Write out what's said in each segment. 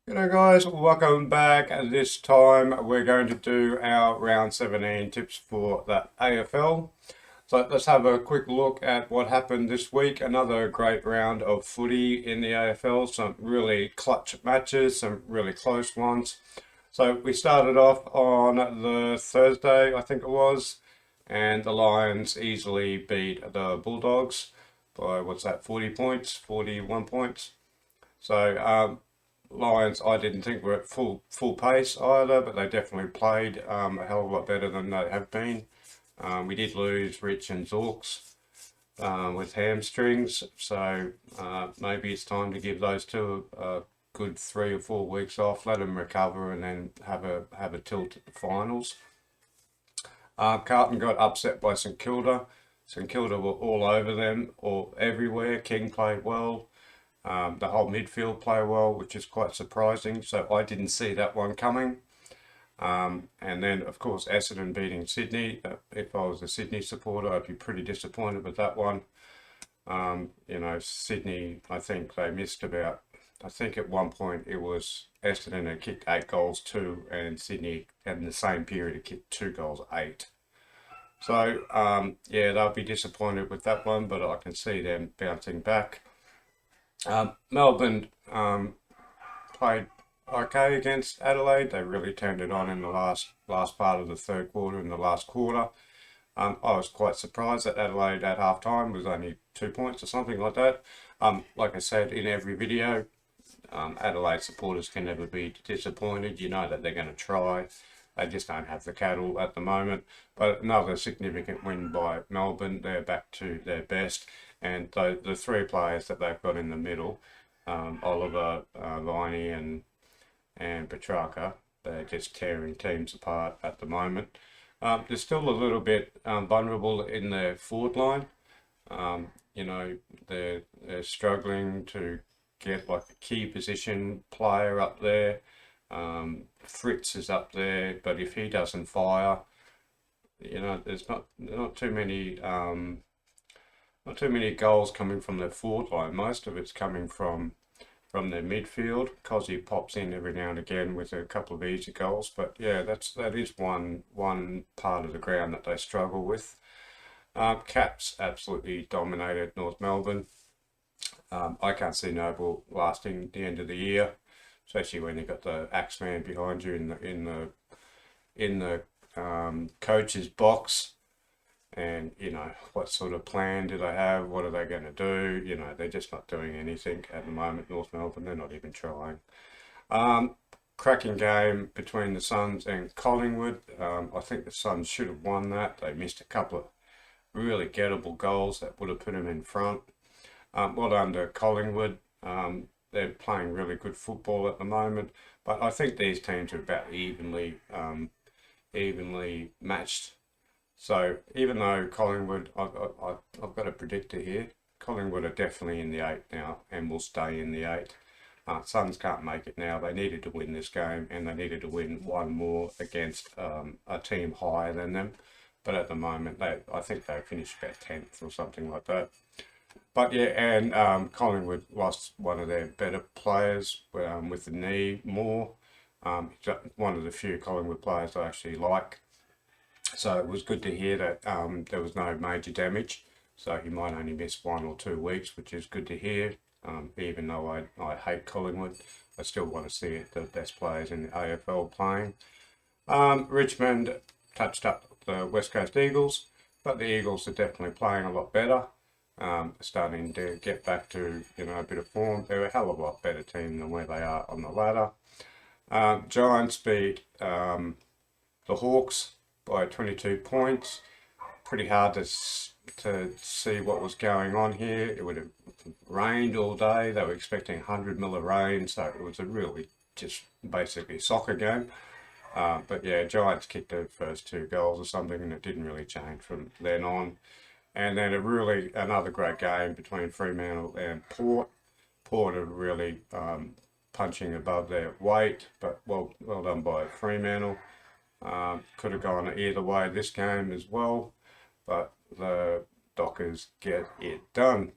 G'day guys, welcome back. At this time we're going to do our round 17 tips for the AFL. So let's have a quick look at what happened this week. Another great round of footy in the AFL, some really clutch matches, some really close ones. So we started off on the Thursday, I think it was, and the Lions easily beat the Bulldogs by, 40 points, 41 points. So Lions, I didn't think were at full pace either, but they definitely played a hell of a lot better than they have been. We did lose Rich and Zorks with hamstrings, so maybe it's time to give those two a good 3 or 4 weeks off, let them recover, and then have a tilt at the finals. Carlton got upset by St Kilda. St Kilda were all over them, or everywhere. King played well. The whole midfield play well, which is quite surprising. So I didn't see that one coming. And then, of course, Essendon beating Sydney. If I was a Sydney supporter, I'd be pretty disappointed with that one. Sydney, I think they missed about, I think at one point it was Essendon had kicked 8 goals, 2, and Sydney in the same period had kicked 2 goals, 8. So, yeah, they'll be disappointed with that one, but I can see them bouncing back. Melbourne played okay against Adelaide. They really turned it on in the last part of the third quarter, in the last quarter. I was quite surprised that Adelaide at half time was only 2 points or something like that. Like I said in every video, Adelaide supporters can never be disappointed. You know that they're going to try. They just don't have the cattle at the moment. But another significant win by Melbourne. They're back to their best. And the 3 players that they've got in the middle, Oliver, Viney and Petrarca, they're just tearing teams apart at the moment. They're still a little bit vulnerable in their forward line. They're struggling to get like a key position player up there. Fritz is up there, but if he doesn't fire, there's not too many goals coming from their forward line. Most of it's coming from their midfield. Cozzy pops in every now and again with a couple of easy goals, but yeah, that is one part of the ground that they struggle with. Cats absolutely dominated North Melbourne. I can't see Noble lasting the end of the year, especially when you got the Axeman behind you in the coach's box. And what sort of plan do they have? What are they going to do? They're just not doing anything at the moment. North Melbourne, they're not even trying. Cracking game between the Suns and Collingwood. I think the Suns should have won that. They missed a couple of really gettable goals that would have put them in front. Well done to Collingwood. They're playing really good football at the moment, but I think these teams are about evenly matched. So even though Collingwood, I've got a predictor here. Collingwood are definitely in the 8 now and will stay in the 8. Suns can't make it now. They needed to win this game, and they needed to win one more against a team higher than them. But at the moment, I think they finished about 10th or something like that. But yeah, and Collingwood lost one of their better players with the knee more. One of the few Collingwood players I actually like. So it was good to hear that there was no major damage. So he might only miss 1 or 2 weeks, which is good to hear. Even though I hate Collingwood, I still want to see the best players in the AFL playing. Richmond touched up the West Coast Eagles, but the Eagles are definitely playing a lot better. Starting to get back to a bit of form. They're a hell of a lot better team than where they are on the ladder. Giants beat the Hawks by 22 points. Pretty hard to see what was going on here. It would have rained all day. They were expecting 100 mil of rain, so it was a really just basically soccer game. But yeah, Giants kicked the first 2 goals or something, and it didn't really change from then on. And then another great game between Fremantle and Port. Port are really punching above their weight, but well done by Fremantle. Could have gone either way this game as well, but the Dockers get it done.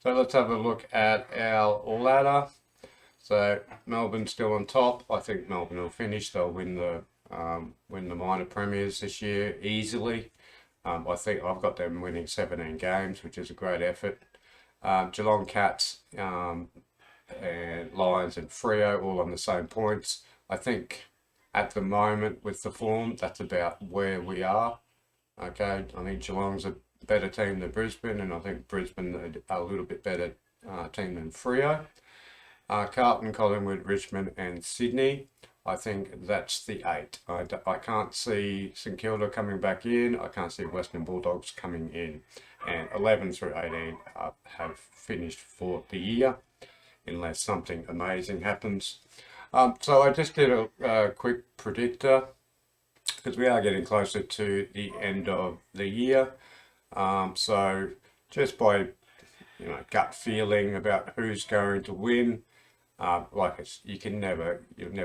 So let's have a look at our ladder. So Melbourne's still on top. I think Melbourne will finish. They'll win the minor premiers this year easily. I think I've got them winning 17 games, which is a great effort. Geelong Cats and Lions and Freo all on the same points. I think at the moment with the form, that's about where we are. Okay, I think Geelong's a better team than Brisbane, and I think Brisbane are a little bit better team than Freo. Carlton, Collingwood, Richmond, and Sydney. I think that's the 8. I can't see St Kilda coming back in. I can't see Western Bulldogs coming in. And 11 through 18 have finished for the year, unless something amazing happens. So I just did a quick predictor because we are getting closer to the end of the year. So just by gut feeling about who's going to win, you'll never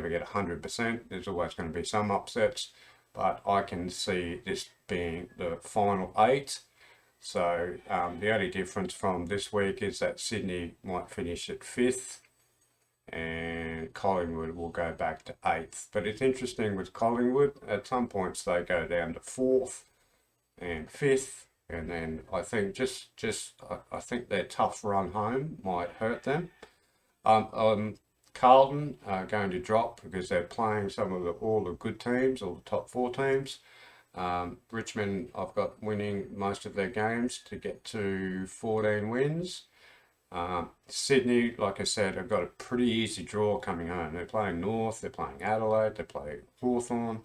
get 100%. There's always going to be some upsets, but I can see this being the final 8. So the only difference from this week is that Sydney might finish at 5th and Collingwood will go back to 8th. But it's interesting with Collingwood, at some points they go down to 4th and 5th, and then I think I think their tough run home might hurt them. Carlton are going to drop because they're playing all the good teams, all the top 4 teams. Richmond, I've got winning most of their games to get to 14 wins. Sydney, like I said, have got a pretty easy draw coming home. They're playing North, they're playing Adelaide, they play Hawthorn,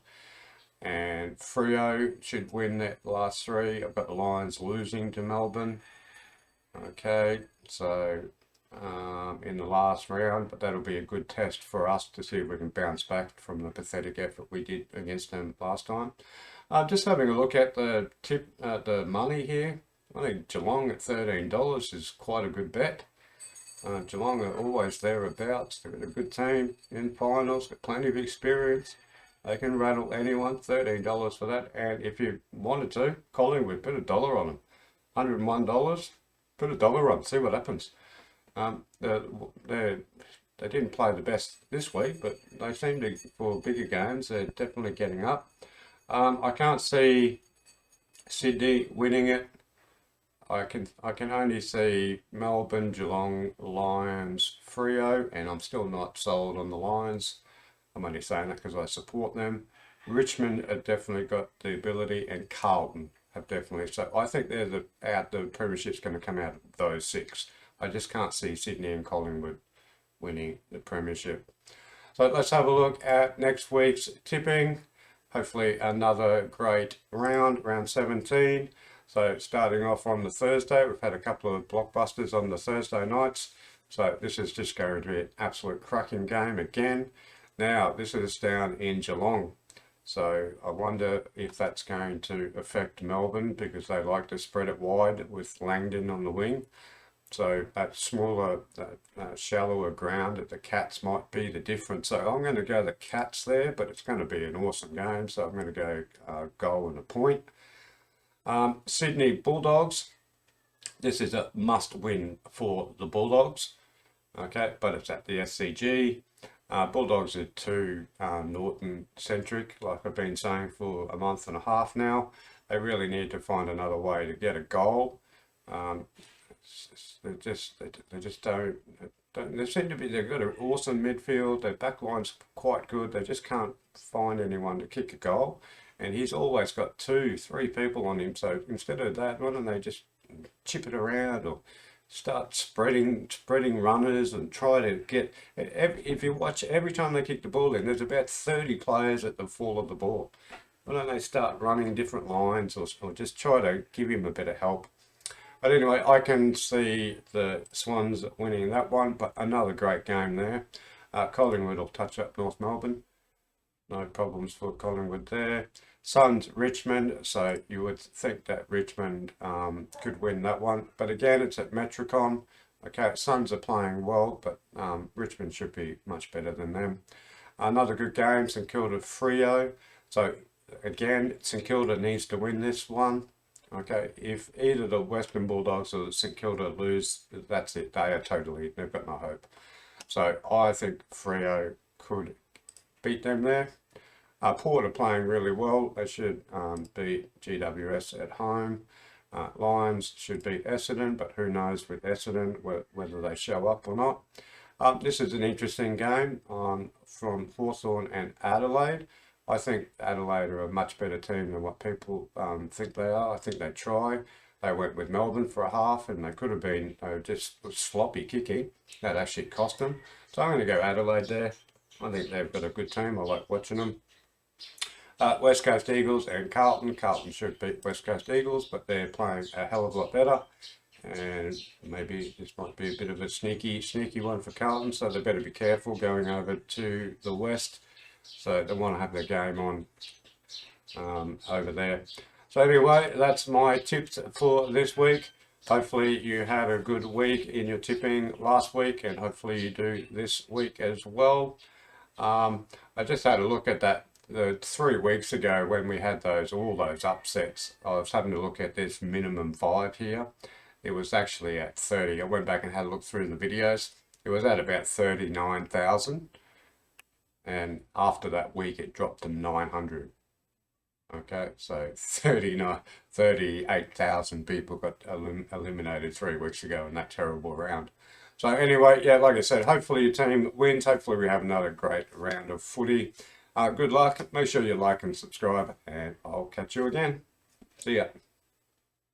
and Freo should win that last 3. I've got the Lions losing to Melbourne. Okay, so in the last round, but that'll be a good test for us to see if we can bounce back from the pathetic effort we did against them last time. Just having a look at the money here. I think Geelong at $13 is quite a good bet. Geelong are always thereabouts. They've got a good team in finals, got plenty of experience. They can rattle anyone. $13 for that. And if you wanted to, Collingwood, put $1 on them. $101. Put $1 on. See what happens. They didn't play the best this week, but they seem to, for bigger games, they're definitely getting up. I can't see Sydney winning it. I can only see Melbourne, Geelong, Lions, Freo, and I'm still not sold on the Lions. I'm only saying that because I support them. Richmond have definitely got the ability, and Carlton have definitely. So I think they're the premiership's going to come out of those 6. I just can't see Sydney and Collingwood winning the premiership. So let's have a look at next week's tipping. Hopefully another great round 17. So starting off on the Thursday, we've had a couple of blockbusters on the Thursday nights. So this is just going to be an absolute cracking game again. Now, this is down in Geelong. So I wonder if that's going to affect Melbourne because they like to spread it wide with Langdon on the wing. So that smaller, shallower ground at the Cats might be the difference. So I'm going to go the Cats there, but it's going to be an awesome game. So I'm going to go goal and a point. Sydney Bulldogs. This is a must-win for the Bulldogs. Okay, but it's at the SCG. Bulldogs are too Norton-centric, like I've been saying for a month and a half now. They really need to find another way to get a goal. They just don't. They seem to be. They've got an awesome midfield. Their backline's quite good. They just can't find anyone to kick a goal. And he's always got 2, 3 people on him. So instead of that, why don't they just chip it around or start spreading runners and try to get. If you watch every time they kick the ball in, there's about 30 players at the fall of the ball. Why don't they start running different lines or just try to give him a bit of help? But anyway, I can see the Swans winning that one, but another great game there. Collingwood will touch up North Melbourne. No problems for Collingwood there. Suns, Richmond, so you would think that Richmond could win that one. But again, it's at Metricon. Okay, Suns are playing well, but Richmond should be much better than them. Another good game, St Kilda Freo. So again, St Kilda needs to win this one. Okay, if either the Western Bulldogs or St Kilda lose, that's it. They've got no hope. So I think Freo could beat them there. Port are playing really well. They should beat GWS at home. Lions should beat Essendon, but who knows with Essendon whether they show up or not. This is an interesting game from Hawthorn and Adelaide. I think Adelaide are a much better team than what people think they are. I think they try. They went with Melbourne for a half and they could have been just sloppy kicking. That actually cost them. So I'm going to go Adelaide there. I think they've got a good team. I like watching them. West Coast Eagles and Carlton. Carlton should beat West Coast Eagles, but they're playing a hell of a lot better. And maybe this might be a bit of a sneaky one for Carlton, so they better be careful going over to the West. So they want to have their game on over there. So anyway, that's my tips for this week. Hopefully you had a good week in your tipping last week, and hopefully you do this week as well. I just had a look at that 3 weeks ago when we had all those upsets. I was having to look at this minimum 5 here. It was actually at 30. I went back and had a look through the videos. It was at about 39,000. And after that week, it dropped to 900. Okay, so 38,000 people got eliminated 3 weeks ago in that terrible round. So anyway, yeah, like I said, hopefully your team wins. Hopefully we have another great round of footy. Good luck. Make sure you like and subscribe, and I'll catch you again. See ya.